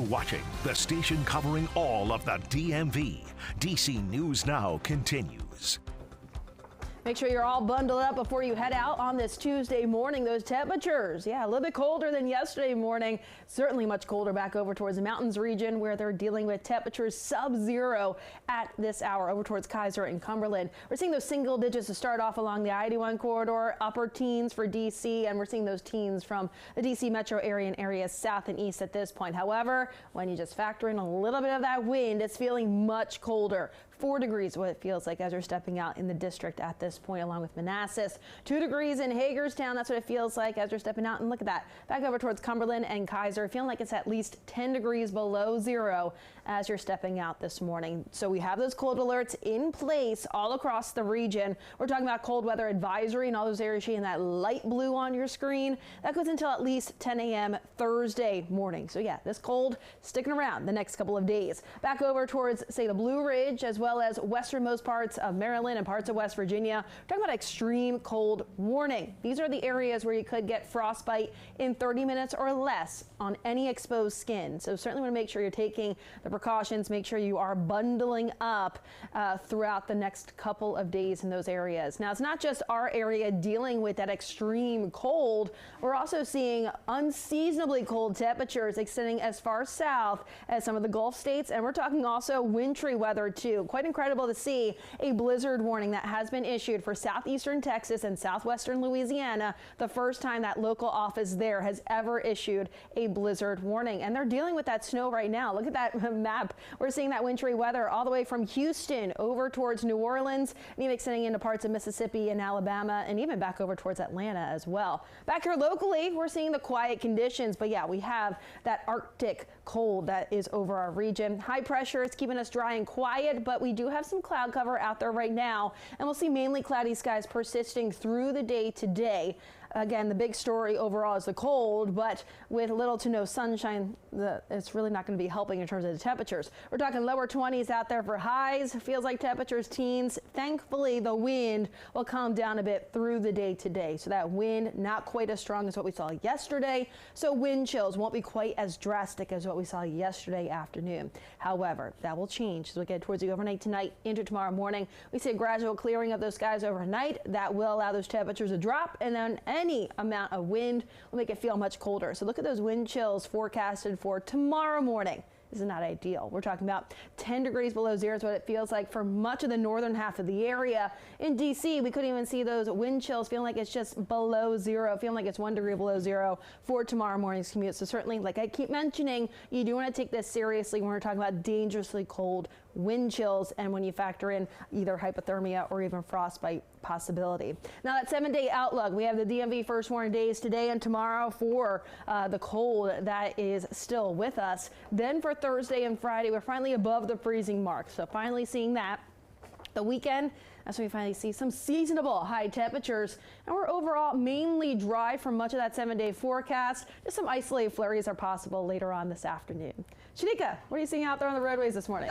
watching the station covering all of the DMV. DC News Now continues. Make sure you're all bundled up before you head out on this Tuesday morning. Those temperatures, a little bit colder than yesterday morning. Certainly much colder back over towards the mountains region where they're dealing with temperatures sub-zero at this hour over towards Kaiser and Cumberland. We're seeing those single digits to start off along the I-81 corridor, upper teens for DC, and we're seeing those teens from the DC metro area and areas south and east at this point. However, when you just factor in a little bit of that wind, it's feeling much colder. 4 degrees what it feels like as you're stepping out in the district at this point, along with Manassas. 2 degrees in Hagerstown. That's what it feels like as you're stepping out. And look at that. Back over towards Cumberland and Kaiser, feeling like it's at least 10 degrees below zero as you're stepping out this morning. So we have those cold alerts in place all across the region. We're talking about cold weather advisory in all those areas seeing that light blue on your screen. That goes until at least 10 a.m. Thursday morning. So yeah, this cold sticking around the next couple of days. Back over towards, say, the Blue Ridge as well as westernmost parts of Maryland and parts of West Virginia. We're talking about extreme cold warning. These are the areas where you could get frostbite in 30 minutes or less on any exposed skin. So certainly want to make sure you're taking the precautions, make sure you are bundling up throughout the next couple of days in those areas. Now, it's not just our area dealing with that extreme cold. We're also seeing unseasonably cold temperatures extending as far south as some of the Gulf states. And we're talking also wintry weather too. Quite incredible to see a blizzard warning that has been issued for southeastern Texas and southwestern Louisiana. The first time that local office there has ever issued a blizzard warning. And they're dealing with that snow right now. Look at that map. We're seeing that wintry weather all the way from Houston over towards New Orleans and even extending into parts of Mississippi and Alabama and even back over towards Atlanta as well. Back here locally, we're seeing the quiet conditions. But yeah, we have that Arctic cold that is over our region. High pressure is keeping us dry and quiet, but we do have some cloud cover out there right now, and we'll see mainly cloudy skies persisting through the day today. Again, the big story overall is the cold, but with little to no sunshine, it's really not going to be helping in terms of the temperatures. We're talking lower 20s out there for highs. Feels like temperatures teens. Thankfully, the wind will calm down a bit through the day today. So that wind not quite as strong as what we saw yesterday. So wind chills won't be quite as drastic as what we saw yesterday afternoon. However, that will change as we get towards the overnight tonight into tomorrow morning. We see a gradual clearing of those skies overnight. That will allow those temperatures to drop, and then any amount of wind will make it feel much colder. So look at those wind chills forecasted for tomorrow morning. This is not ideal. We're talking about 10 degrees below zero is what it feels like for much of the northern half of the area. In DC, we couldn't even see those wind chills, feeling like it's just below zero, feeling like it's 1 degree below zero for tomorrow morning's commute. So certainly, like I keep mentioning, you do want to take this seriously when we're talking about dangerously cold wind chills and when you factor in either hypothermia or even frostbite possibility. Now, that 7-day outlook, we have the DMV first warning days today and tomorrow for the cold that is still with us. Then for Thursday and Friday, we're finally above the freezing mark. So finally seeing that. The weekend, that's when we finally see some seasonable high temperatures, and we're overall mainly dry for much of that 7-day forecast. Just some isolated flurries are possible later on this afternoon. Shanika, what are you seeing out there on the roadways this morning?